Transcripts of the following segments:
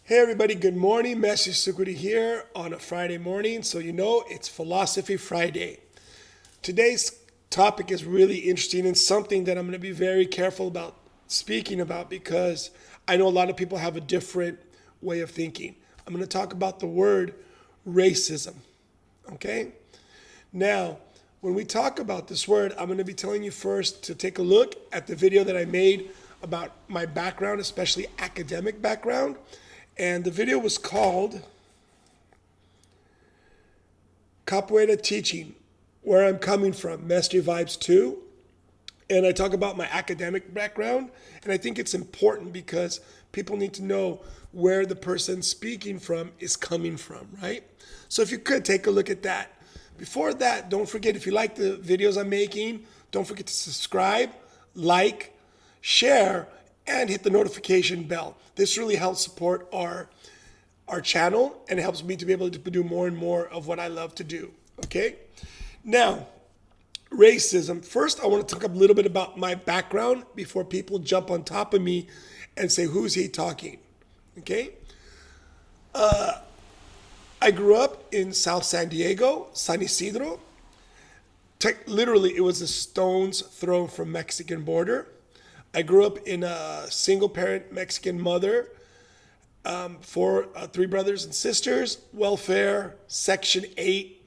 Hey everybody, good morning. Mestre Vibes here on a Friday morning, so you know it's Philosophy Friday. Today's topic is really interesting and something that I'm going to be very careful about speaking about because I know a lot of people have a different way of thinking. I'm going to talk about the word racism, okay? Now, when we talk about this word, I'm going to be telling you first to take a look at the video that I made about my background, especially academic background. And the video was called Capoeira Teaching, Where I'm Coming From, Mestre Vibes 2. And I talk about my academic background. And I think it's important because people need to know where the person speaking from is coming from, right? So if you could take a look at that. Before that, don't forget, if you like the videos I'm making, don't forget to subscribe, like, share, and hit the notification bell. This really helps support our channel and it helps me to be able to do more and more of what I love to do, okay? Now, racism. First, I want to talk a little bit about my background before people jump on top of me and say, who's he talking, okay? I grew up in South San Diego, San Isidro. Literally, it was a stone's throw from Mexican border. I grew up in a single-parent Mexican mother, three brothers and sisters, welfare, Section 8,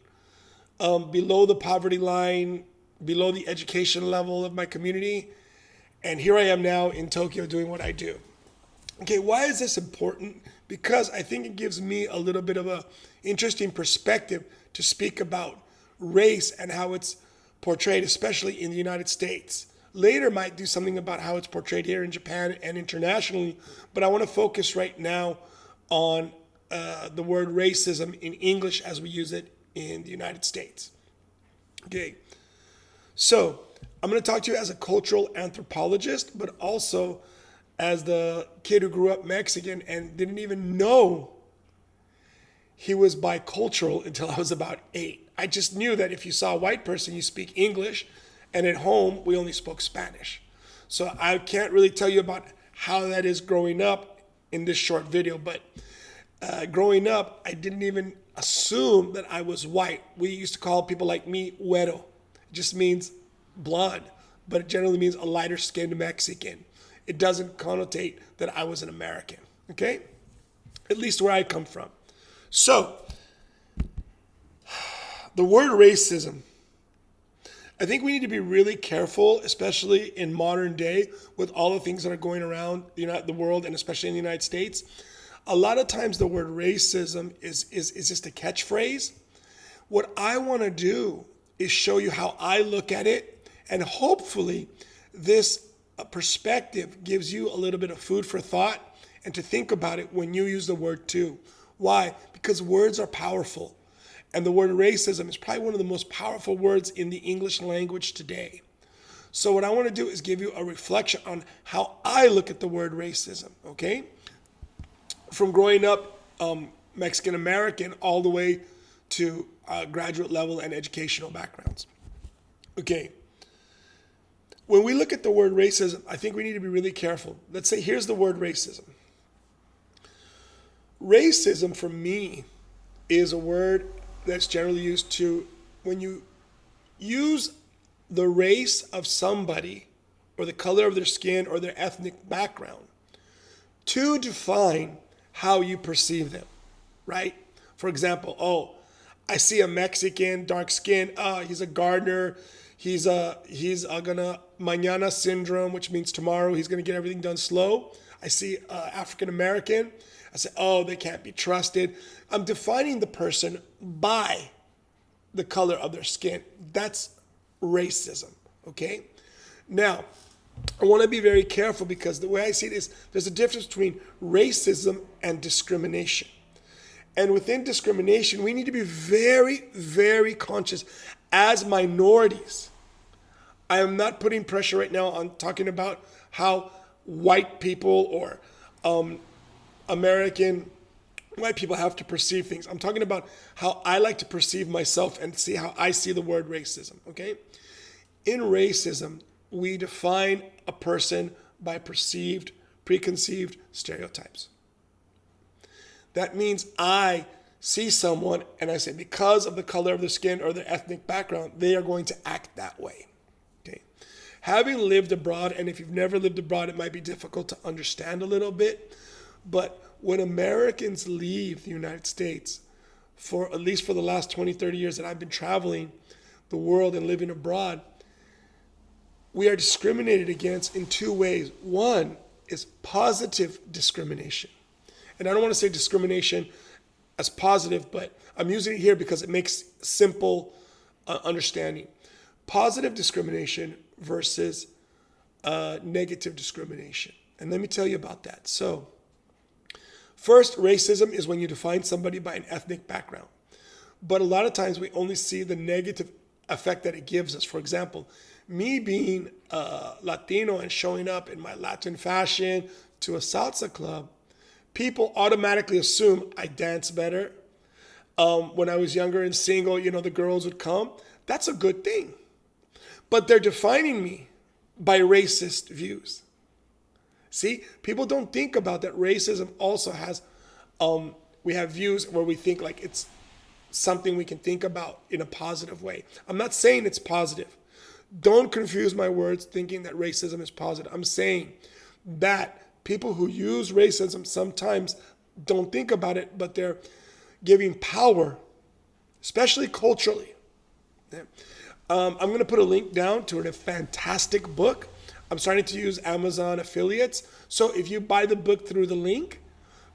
below the poverty line, below the education level of my community. And here I am now in Tokyo doing what I do. Okay, why is this important? Because I think it gives me a little bit of a interesting perspective to speak about race and how it's portrayed, especially in the United States. Later might do something about how it's portrayed here in Japan and internationally, but I want to focus right now on the word racism in English as we use it in the United States. Okay, so I'm going to talk to you as a cultural anthropologist, but also as the kid who grew up Mexican and didn't even know he was bicultural until I was about 8. I just knew that if you saw a white person, you speak English, and at home, we only spoke Spanish. So I can't really tell you about how that is growing up in this short video, but growing up, I didn't even assume that I was white. We used to call people like me güero. It just means blonde, but it generally means a lighter skinned Mexican. It doesn't connotate that I was an American, okay? At least where I come from. So, the word racism, I think we need to be really careful, especially in modern day, with all the things that are going around the world and especially in the United States. A lot of times the word racism is just a catchphrase. What I want to do is show you how I look at it, and hopefully this perspective gives you a little bit of food for thought and to think about it when you use the word too. Why? Because words are powerful. And the word racism is probably one of the most powerful words in the English language today. So what I want to do is give you a reflection on how I look at the word racism, okay? From growing up Mexican American all the way to graduate level and educational backgrounds. Okay. When we look at the word racism, I think we need to be really careful. Let's say here's the word racism. Racism for me is a word that's generally used to when you use the race of somebody or the color of their skin or their ethnic background to define how you perceive them, right? For example, I see a Mexican, dark skin, he's a gardener, he's gonna mañana syndrome, which means tomorrow he's gonna get everything done slow. I see African American, I say, they can't be trusted. I'm defining the person by the color of their skin. That's racism, okay? Now, I want to be very careful because the way I see it is there's a difference between racism and discrimination. And within discrimination, we need to be very, very conscious as minorities. I am not putting pressure right now on talking about how white people or white people have to perceive things. I'm talking about how I like to perceive myself and see how I see the word racism, okay? In racism, we define a person by preconceived stereotypes. That means I see someone and I say, because of the color of their skin or their ethnic background, they are going to act that way. Okay. Having lived abroad, and if you've never lived abroad, it might be difficult to understand a little bit, but when Americans leave the United States, for at least for the last 20, 30 years that I've been traveling the world and living abroad, we are discriminated against in two ways. One is positive discrimination. And I don't want to say discrimination as positive, but I'm using it here because it makes simple understanding. Positive discrimination versus negative discrimination. And let me tell you about that. So, first, racism is when you define somebody by an ethnic background. But a lot of times we only see the negative effect that it gives us. For example, me being Latino and showing up in my Latin fashion to a salsa club, people automatically assume I dance better. When I was younger and single, the girls would come. That's a good thing. But they're defining me by racist views. See, people don't think about that racism also has, we have views where we think like it's something we can think about in a positive way. I'm not saying it's positive. Don't confuse my words thinking that racism is positive. I'm saying that people who use racism sometimes don't think about it, but they're giving power, especially culturally. I'm going to put a link down to a fantastic book. I'm starting to use Amazon affiliates. So if you buy the book through the link,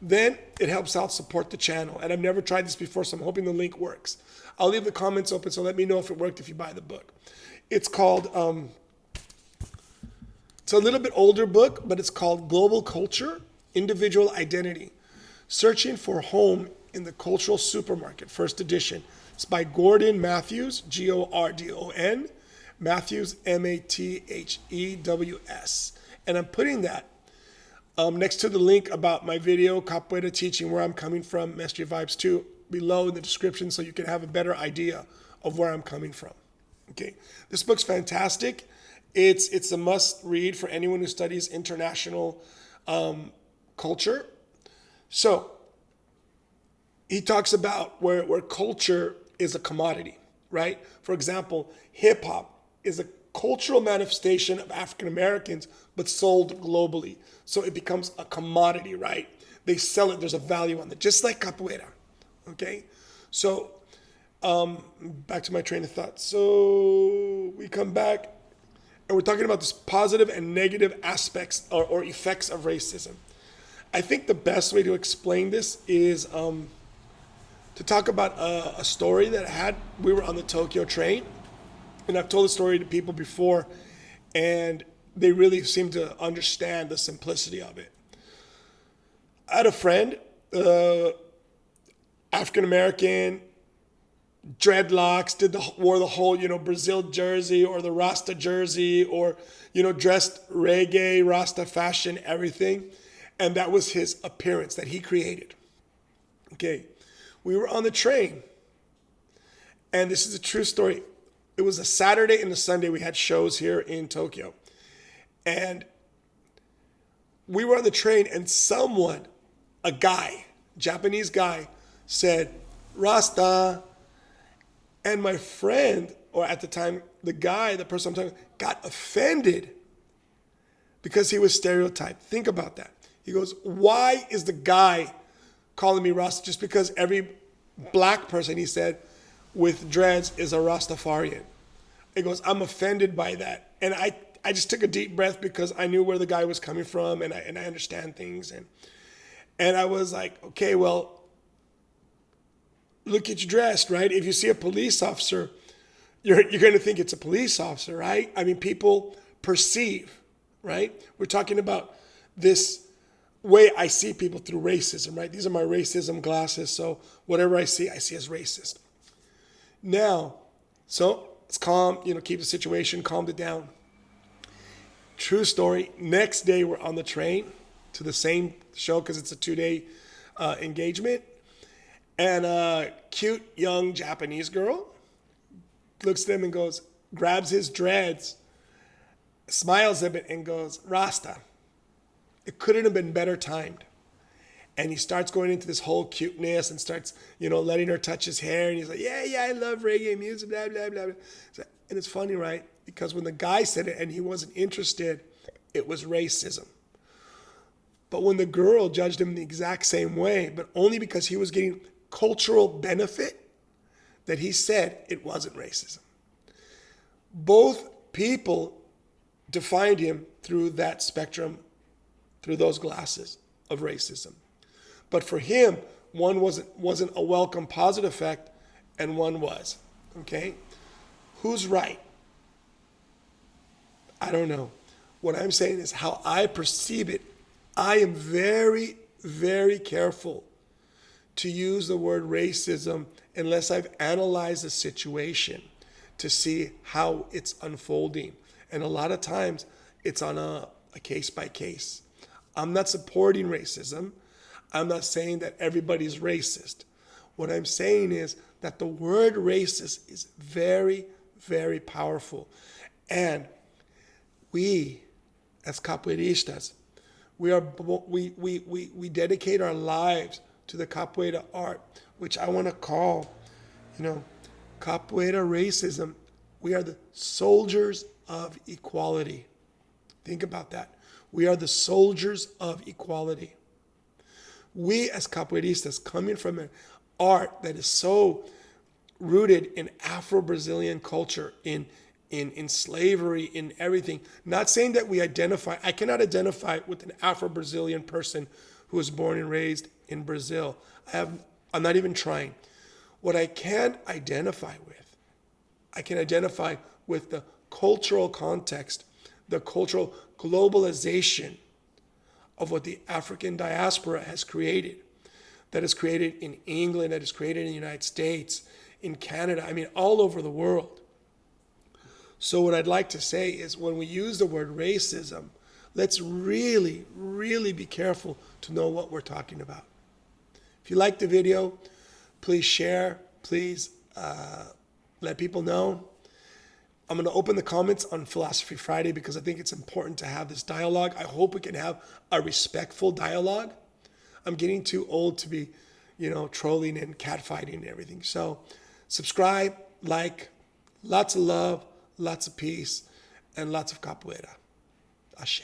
then it helps out support the channel. And I've never tried this before, so I'm hoping the link works. I'll leave the comments open, so let me know if it worked if you buy the book. It's called, it's a little bit older book, but it's called Global Culture, Individual Identity, Searching for Home in the Cultural Supermarket, first edition. It's by Gordon Mathews, Gordon, Mathews, Mathews. And I'm putting that next to the link about my video, Capoeira Teaching, where I'm coming from, Mestre Vibes 2, below in the description so you can have a better idea of where I'm coming from. Okay, this book's fantastic. It's a must read for anyone who studies international culture. So he talks about where culture is a commodity, right? For example, hip hop is a cultural manifestation of African Americans, but sold globally. So it becomes a commodity, right? They sell it, there's a value on it, just like capoeira, okay? So back to my train of thought. So we come back and we're talking about this positive and negative aspects or effects of racism. I think the best way to explain this is to talk about a story that I had. We were on the Tokyo train, and I've told the story to people before, and they really seem to understand the simplicity of it. I had a friend, African-American, dreadlocks, wore the whole, Brazil jersey or the Rasta jersey or, dressed reggae, Rasta fashion, everything. And that was his appearance that he created. Okay. We were on the train, and this is a true story. It was a Saturday and a Sunday. We had shows here in Tokyo. And we were on the train, and someone, a guy, Japanese guy, said, Rasta. And my friend, or at the time, the person I'm talking about, got offended because he was stereotyped. Think about that. He goes, why is the guy calling me Rasta? Just because every black person, he said, with dreads is a Rastafarian. He goes, I'm offended by that. And I just took a deep breath because I knew where the guy was coming from, and I understand things. And I was like, okay, well, look at you dressed, right? If you see a police officer, you're going to think it's a police officer, right? I mean, people perceive, right? We're talking about this way I see people through racism, right? These are my racism glasses, so whatever I see as racist. Now, so it's calm, keep the situation, calmed it down. True story. Next day, we're on the train to the same show because it's a 2-day engagement. And a cute young Japanese girl looks at him and goes, grabs his dreads, smiles a bit and goes, Rasta. It couldn't have been better timed. And he starts going into this whole cuteness and starts, letting her touch his hair. And he's like, yeah, I love reggae music, blah, blah, blah. And it's funny, right? Because when the guy said it and he wasn't interested, it was racism. But when the girl judged him the exact same way, but only because he was getting cultural benefit, that he said it wasn't racism. Both people defined him through that spectrum, through those glasses of racism. But for him, one wasn't a welcome positive effect, and one was. Okay? Who's right? I don't know. What I'm saying is how I perceive it. I am very, very careful to use the word racism unless I've analyzed the situation to see how it's unfolding. And a lot of times it's on a case by case. I'm not supporting racism. I'm not saying that everybody's racist. What I'm saying is that the word racist is very, very powerful. And we, as capoeiristas, we dedicate our lives to the capoeira art, which I want to call, capoeira racism. We are the soldiers of equality. Think about that. We are the soldiers of equality. We as capoeiristas, coming from an art that is so rooted in Afro-Brazilian culture, in slavery, in everything. Not saying that I cannot identify with an Afro-Brazilian person who was born and raised in Brazil. I'm not even trying. What I can identify with the cultural context, the cultural globalization of what the African diaspora has created, that is created in England, that is created in the United States, in Canada, all over the world. So what I'd like to say is when we use the word racism, let's really, really be careful to know what we're talking about. If you like the video, please share. Please let people know. I'm going to open the comments on Philosophy Friday because I think it's important to have this dialogue. I hope we can have a respectful dialogue. I'm getting too old to be, trolling and catfighting and everything. So subscribe, like, lots of love, lots of peace, and lots of capoeira. Ashe.